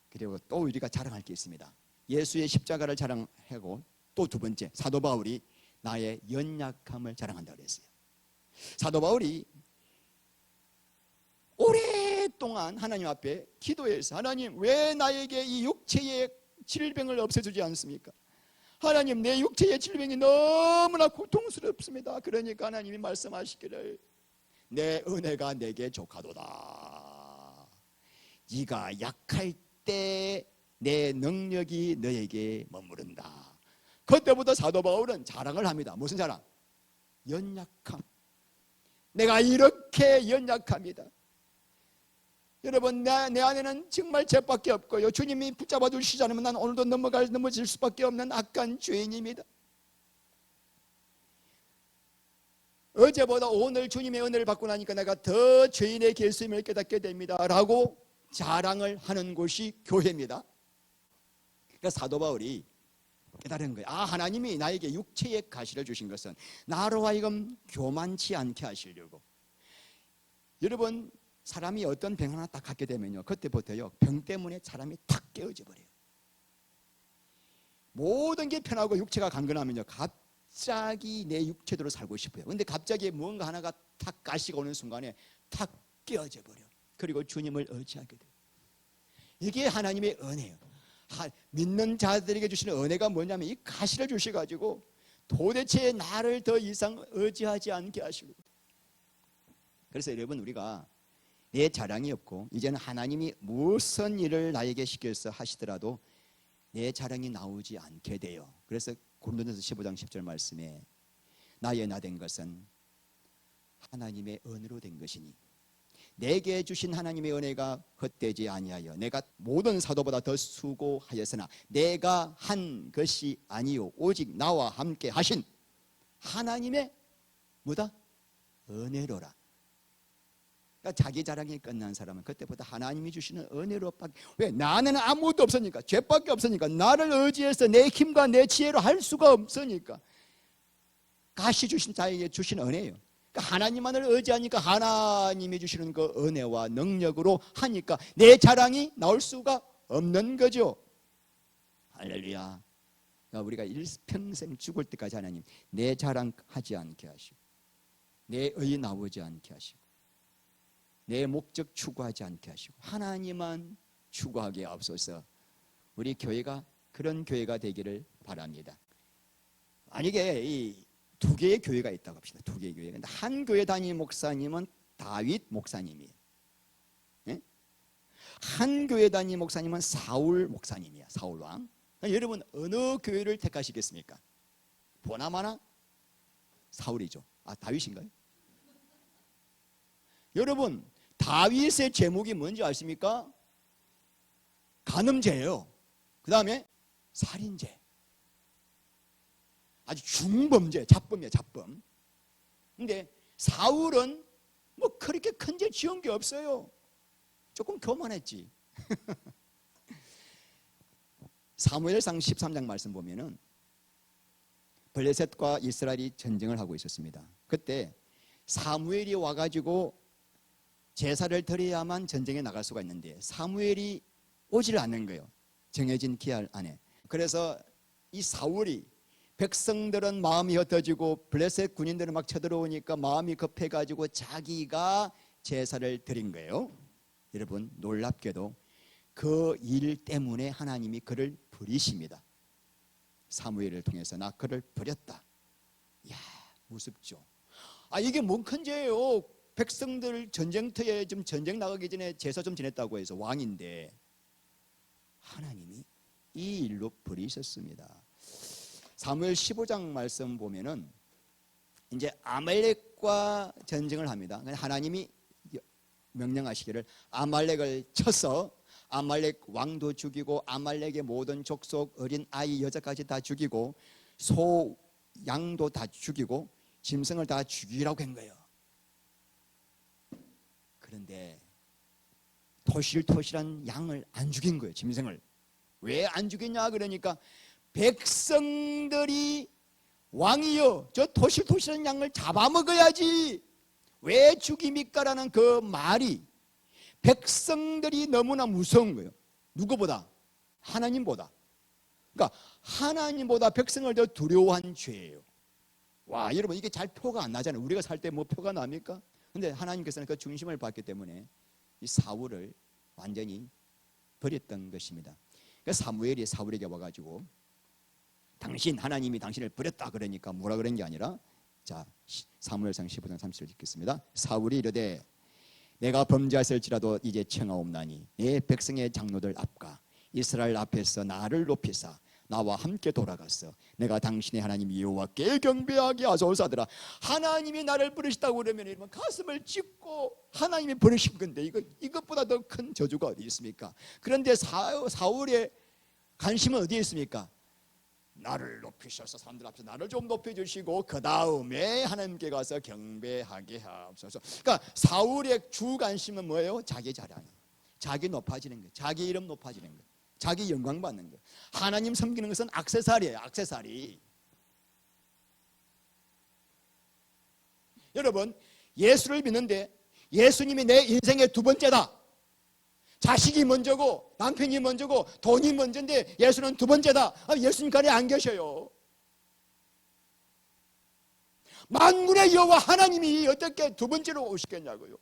그리고 또 우리가 자랑할 게 있습니다. 예수의 십자가를 자랑하고 또 두 번째 사도 바울이 나의 연약함을 자랑한다고 그랬어요. 사도 바울이 오랫동안 하나님 앞에 기도해서 하나님 왜 나에게 이 육체의 질병을 없애주지 않습니까? 하나님 내 육체의 질병이 너무나 고통스럽습니다. 그러니까 하나님이 말씀하시기를 내 은혜가 내게 족하도다. 네가 약할 때 내 능력이 너에게 머무른다. 그때부터 사도 바울은 자랑을 합니다. 무슨 자랑? 연약함. 내가 이렇게 연약합니다. 여러분 내 안에는 정말 죄밖에 없고요. 주님이 붙잡아 주시지 않으면 난 오늘도 넘어질 수밖에 없는 악한 죄인입니다. 어제보다 오늘 주님의 은혜를 받고 나니까 내가 더 죄인의 결심을 깨닫게 됩니다 라고 자랑을 하는 곳이 교회입니다. 그러니까 사도 바울이 깨달은 거예요. 하나님이 나에게 육체의 가시를 주신 것은 나로 하여금 교만치 않게 하시려고. 여러분 사람이 어떤 병 하나 딱 갖게 되면요 그때부터요 병 때문에 사람이 탁 깨어져 버려요. 모든 게 편하고 육체가 강건하면요 갑자기 내 육체대로 살고 싶어요. 근데 갑자기 뭔가 하나가 탁 가시가 오는 순간에 탁 깨어져 버려. 그리고 주님을 의지하게 돼요. 이게 하나님의 은혜예요. 믿는 자들에게 주시는 은혜가 뭐냐면 이 가시를 주셔가지고 도대체 나를 더 이상 의지하지 않게 하시고. 그래서 여러분 우리가 내 자랑이 없고 이제는 하나님이 무슨 일을 나에게 시켜서 하시더라도 내 자랑이 나오지 않게 돼요. 그래서 고린도전서 15장 10절 말씀에 나의 나 된 것은 하나님의 은혜로 된 것이니 내게 주신 하나님의 은혜가 헛되지 아니하여 내가 모든 사도보다 더 수고하였으나 내가 한 것이 아니요 오직 나와 함께 하신 하나님의 뭐다? 은혜로라. 그러니까 자기 자랑이 끝난 사람은 그때보다 하나님이 주시는 은혜로밖에. 왜? 나는 아무것도 없으니까, 죄밖에 없으니까, 나를 의지해서 내 힘과 내 지혜로 할 수가 없으니까 가시 주신 자에게 주신 은혜예요. 그러니까 하나님만을 의지하니까 하나님이 주시는 그 은혜와 능력으로 하니까 내 자랑이 나올 수가 없는 거죠. 할렐루야. 그러니까 우리가 일평생 죽을 때까지 하나님 내 자랑하지 않게 하시고, 내 의 나오지 않게 하시고, 내 목적 추구하지 않게 하시고 하나님만 추구하게 하옵소서. 우리 교회가 그런 교회가 되기를 바랍니다. 만약에 이 두 개의 교회가 있다고 합시다. 두 개의 교회. 근데 한 교회 담임 목사님은 다윗 목사님이에요. 예? 한 교회 담임 목사님은 사울 목사님이야. 사울 왕. 여러분 어느 교회를 택하시겠습니까? 보나마나 사울이죠. 아, 다윗인가요? 여러분 다윗의 제목이 뭔지 아십니까? 간음죄예요. 그 다음에 살인죄. 아주 중범죄, 잡범이야, 잡범. 근데 사울은 뭐 그렇게 큰 죄 지은 게 없어요. 조금 교만했지. 사무엘상 13장 말씀 보면은 블레셋과 이스라엘이 전쟁을 하고 있었습니다. 그때 사무엘이 와가지고 제사를 드려야만 전쟁에 나갈 수가 있는데 사무엘이 오질 않는 거예요. 정해진 기한 안에. 그래서 이 사울이 백성들은 마음이 흩어지고 블레셋 군인들은 막 쳐들어오니까 마음이 급해가지고 자기가 제사를 드린 거예요. 여러분 놀랍게도 그 일 때문에 하나님이 그를 버리십니다. 사무엘을 통해서 나 그를 버렸다. 이야, 무섭죠. 아, 이게 뭔 큰 죄예요. 백성들 전쟁터에 좀 전쟁 나가기 전에 제사 좀 지냈다고 해서 왕인데 하나님이 이 일로 버리셨습니다. 사무엘 15장 말씀 보면은 이제 아말렉과 전쟁을 합니다. 하나님이 명령하시기를 아말렉을 쳐서 아말렉 왕도 죽이고 아말렉의 모든 족속 어린 아이 여자까지 다 죽이고 소 양도 다 죽이고 짐승을 다 죽이라고 한 거예요. 그런데 토실토실한 양을 안 죽인 거예요. 짐승을. 왜 안 죽이냐 그러니까 백성들이 왕이여 저 토실토실한 양을 잡아먹어야지 왜 죽입니까라는 그 말이 백성들이 너무나 무서운 거예요. 누구보다? 하나님보다. 그러니까 하나님보다 백성을 더 두려워한 죄예요. 와, 여러분 이게 잘 표가 안 나잖아요. 우리가 살 때 뭐 표가 납니까? 근데 하나님께서는 그 중심을 받기 때문에 이 사울을 완전히 버렸던 것입니다. 그래서 사무엘이 사울에게 와가지고 당신 하나님이 당신을 버렸다 그러니까 뭐라 그런 게 아니라 자 사무엘상 15장 30절 읽겠습니다. 사울이 이르되 내가 범죄하였을지라도 이제 청하옵나니 내 백성의 장로들 앞과 이스라엘 앞에서 나를 높이사 나와 함께 돌아갔어. 내가 당신의 하나님 여호와께 경배하게 하소서하더라. 하나님이 나를 부르셨다고 그러면 여러분 가슴을 찢고 하나님이 부르신 건데 이것보다 더 큰 저주가 어디 있습니까? 그런데 사울의 관심은 어디에 있습니까? 나를 높이셔서 사람들 앞에서 나를 좀 높여주시고 그 다음에 하나님께 가서 경배하게 하옵소서. 그러니까 사울의 주 관심은 뭐예요? 자기 자랑이에요. 자기 높아지는 거예요. 자기 이름 높아지는 거예요. 자기 영광 받는 거예요. 하나님 섬기는 것은 액세서리예요. 액세서리. 여러분 예수를 믿는데 예수님이 내 인생의 두 번째다. 자식이 먼저고 남편이 먼저고 돈이 먼저인데 예수는 두 번째다. 예수님 가까이 안 계셔요. 만군의 여호와 하나님이 어떻게 두 번째로 오시겠냐고요.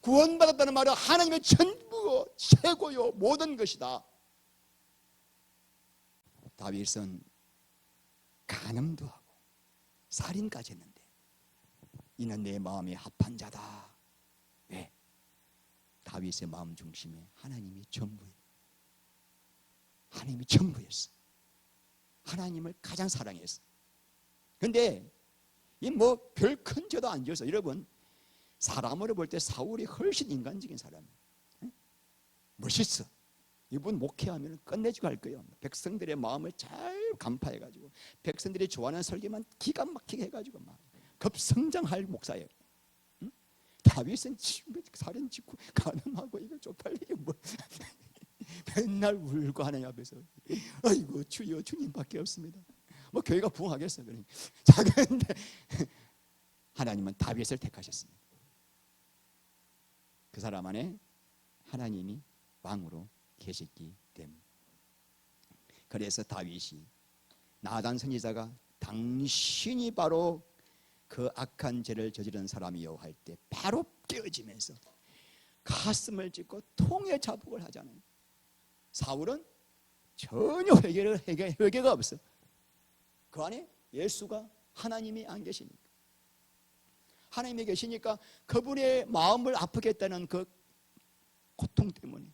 구원받았다는 말은 하나님의 전부고 최고요 모든 것이다. 다윗은 간음도 하고 살인까지 했는데 이는 내 마음이 합한 자다. 왜? 다윗의 마음 중심에 하나님이 전부예요. 하나님이 전부였어. 하나님을 가장 사랑했어. 그런데 이 뭐 별 큰 죄도 안 지어서 여러분 사람으로 볼 때 사울이 훨씬 인간적인 사람이에요. 멋있어. 이분 목회하면 끝내주고 할 거예요. 백성들의 마음을 잘 간파해가지고 백성들이 좋아하는 설교만 기가 막히게 해가지고 막 급성장할 목사예요. 응? 다윗은 살인 짓고 가늠하고 이거 쪽팔리게 뭐 맨날 울고 하나님 앞에서 아이고 주여 주님밖에 없습니다. 뭐 교회가 부흥하겠어요. 자, 그런데 하나님은 다윗을 택하셨습니다. 그 사람 안에 하나님이 왕으로 계셨기 때문에. 그래서 다윗이 나단 선지자가 당신이 바로 그 악한 죄를 저지른 사람이요 할 때 바로 깨어지면서 가슴을 찢고 통에 자복을 하잖아요. 사울은 전혀 회개가 없어. 그 안에 예수가 하나님이 안 계시니까, 하나님이 계시니까 그분의 마음을 아프게 했다는 그 고통 때문에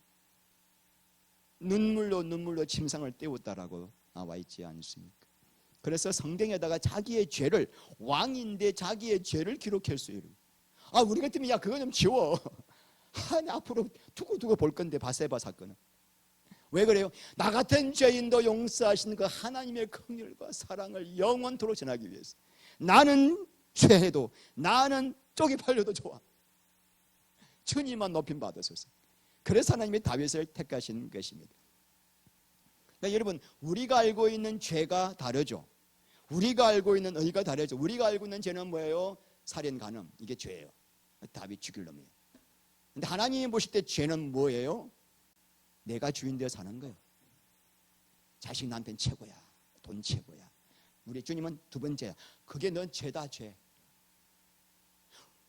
눈물로 침상을 때웠다라고 나와 있지 않습니까? 그래서 성경에다가 자기의 죄를, 왕인데 자기의 죄를 기록했어요. 우리 같으면 야 그거 좀 지워. 앞으로 두고 볼 건데 바세바 사건은. 왜 그래요? 나 같은 죄인도 용서하신 그 하나님의 긍휼과 사랑을 영원토록 전하기 위해서. 나는 죄해도, 나는 쪽이 팔려도 좋아. 주님만 높임 받으소서. 그래서 하나님이 다윗을 택하신 것입니다. 그러니까 여러분, 우리가 알고 있는 죄가 다르죠. 우리가 알고 있는 의가 다르죠. 우리가 알고 있는 죄는 뭐예요? 살인, 간음, 이게 죄예요. 다윗 죽일 놈이에요. 근데 하나님이 보실 때 죄는 뭐예요? 내가 주인 되어 사는 거예요. 자식 나한테는 최고야. 돈 최고야. 우리 주님은 두 번째야. 그게 넌 죄다, 죄.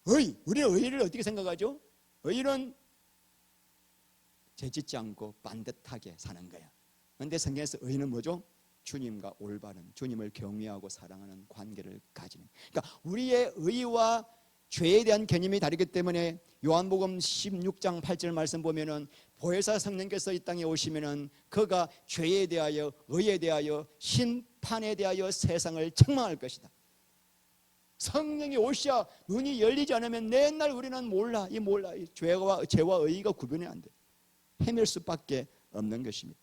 우리는 의를 어떻게 생각하죠? 의는 죄짓지 않고 반듯하게 사는 거야. 그런데 성경에서 의는 뭐죠? 주님과 올바른, 주님을 경외하고 사랑하는 관계를 가지는. 그러니까 우리의 의와 죄에 대한 개념이 다르기 때문에 요한복음 16장 8절 말씀 보면은 보혜사 성령께서 이 땅에 오시면은 그가 죄에 대하여, 의에 대하여, 심판에 대하여 세상을 책망할 것이다. 성령이 오셔야 눈이 열리지 않으면 맨날 우리는 몰라. 이 죄와 의가 구분이 안 돼. 헤맬 수밖에 없는 것입니다.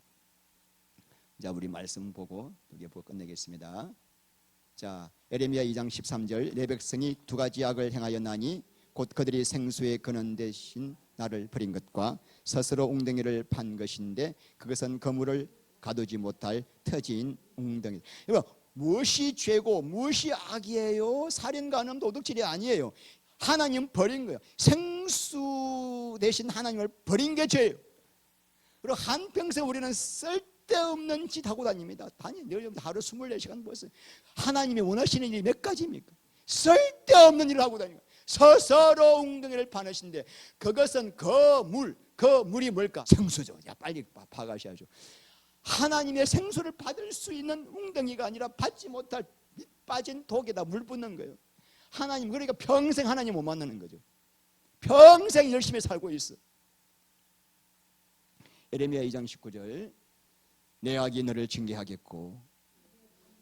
자, 우리 말씀 보고 끝내겠습니다. 자, 에레미야 2장 13절, 내 백성이 두 가지 악을 행하였나니 곧 그들이 생수에 거는 대신 나를 버린 것과 스스로 웅덩이를 판 것인데 그것은 그물을 가두지 못할 터진 웅덩이. 무엇이 죄고 무엇이 악이에요? 살인, 간음, 도둑질이 아니에요. 하나님 버린 거예요. 생수 대신 하나님을 버린 게 죄예요. 그리고 한평생 우리는 쓸데없는 짓 하고 다닙니다. 늘 하루 24시간 벌써 하나님이 원하시는 일이 몇 가지입니까? 쓸데없는 일을 하고 다니고 스스로 웅덩이를 파내신데 그것은 그 물이 뭘까? 생수죠. 야, 빨리 파가셔야죠. 하나님의 생수를 받을 수 있는 웅덩이가 아니라 받지 못할 밑 빠진 독에다 물 붓는 거예요. 하나님, 그러니까 평생 하나님 못 만나는 거죠. 평생 열심히 살고 있어. 에레미야 2장 19절, 내 악이 너를 징계하겠고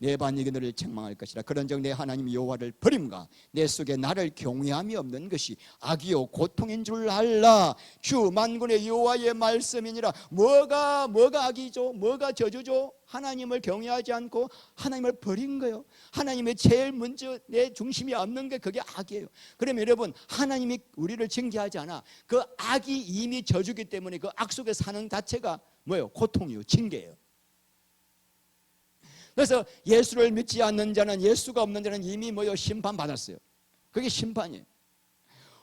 내 반역이 너를 책망할 것이라. 그런즉 내 하나님 여호와를 버림과 내 속에 나를 경외함이 없는 것이 악이요 고통인 줄 알라. 주 만군의 여호와의 말씀이니라. 뭐가 악이죠? 뭐가 저주죠? 하나님을 경외하지 않고 하나님을 버린 거예요. 하나님의 제일 먼저 내 중심이 없는 게 그게 악이에요. 그러면 여러분, 하나님이 우리를 징계하지 않아. 그 악이 이미 저주기 때문에 그 악 속에 사는 자체가 뭐예요? 고통이요, 징계예요. 그래서 예수를 믿지 않는 자는, 예수가 없는 자는 이미 심판받았어요. 그게 심판이에요.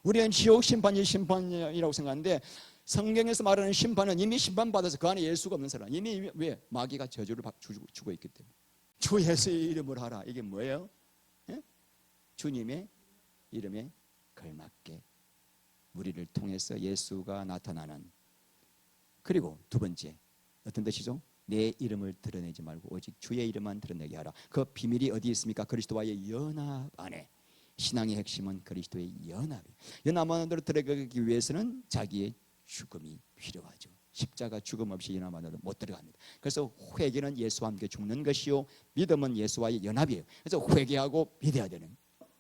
우리는 지옥 심판이 심판이라고 생각하는데 성경에서 말하는 심판은 이미 심판받아서 그 안에 예수가 없는 사람. 이미 왜? 마귀가 저주를 주고 있기 때문에. 주 예수의 이름을 하라. 이게 뭐예요? 예? 주님의 이름에 걸맞게 우리를 통해서 예수가 나타나는. 그리고 두 번째, 어떤 뜻이죠? 내 이름을 드러내지 말고 오직 주의 이름만 드러내게 하라. 그 비밀이 어디 있습니까? 그리스도와의 연합 안에. 신앙의 핵심은 그리스도의 연합이에요. 연합 안으로 들어가기 위해서는 자기의 죽음이 필요하죠. 십자가 죽음 없이 연합 안으로 못 들어갑니다. 그래서 회개는 예수와 함께 죽는 것이요, 믿음은 예수와의 연합이에요. 그래서 회개하고 믿어야 되는 거예요.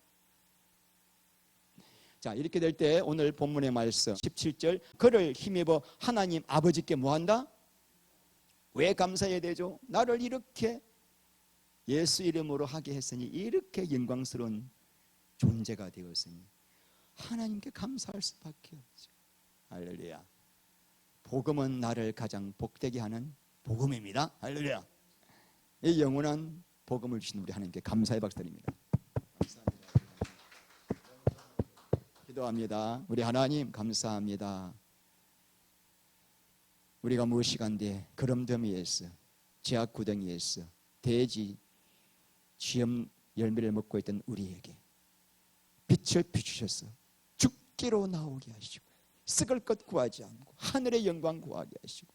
자, 이렇게 될 때 오늘 본문의 말씀 17절, 그를 힘입어 하나님 아버지께 뭐한다? 왜 감사해야 되죠? 나를 이렇게 예수 이름으로 하게 했으니, 이렇게 영광스러운 존재가 되었으니 하나님께 감사할 수밖에 없죠. 할렐루야. 복음은 나를 가장 복되게 하는 복음입니다. 할렐루야. 이 영원한 복음을 주신 우리 하나님께 감사의 박수 드립니다. 감사합니다. 기도합니다. 우리 하나님 감사합니다. 우리가 무엇이간데 거름더미에서, 죄악 구덩이에서, 돼지 쥐염 열매를 먹고 있던 우리에게 빛을 비추셔서 죽기로 나오게 하시고, 썩을 것 구하지 않고 하늘의 영광 구하게 하시고,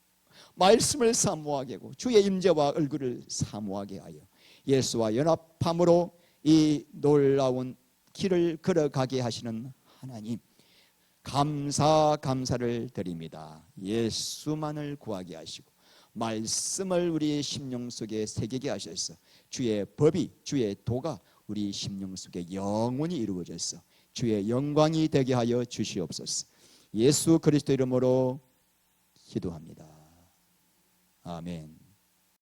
말씀을 사모하게 하고 주의 임재와 얼굴을 사모하게 하여 예수와 연합함으로 이 놀라운 길을 걸어가게 하시는 하나님, 감사를 드립니다. 예수만을 구하게 하시고 말씀을 우리 심령 속에 새기게 하셔서 주의 법이, 주의 도가 우리 심령 속에 영원히 이루어져서 주의 영광이 되게 하여 주시옵소서. 예수 그리스도 이름으로 기도합니다. 아멘.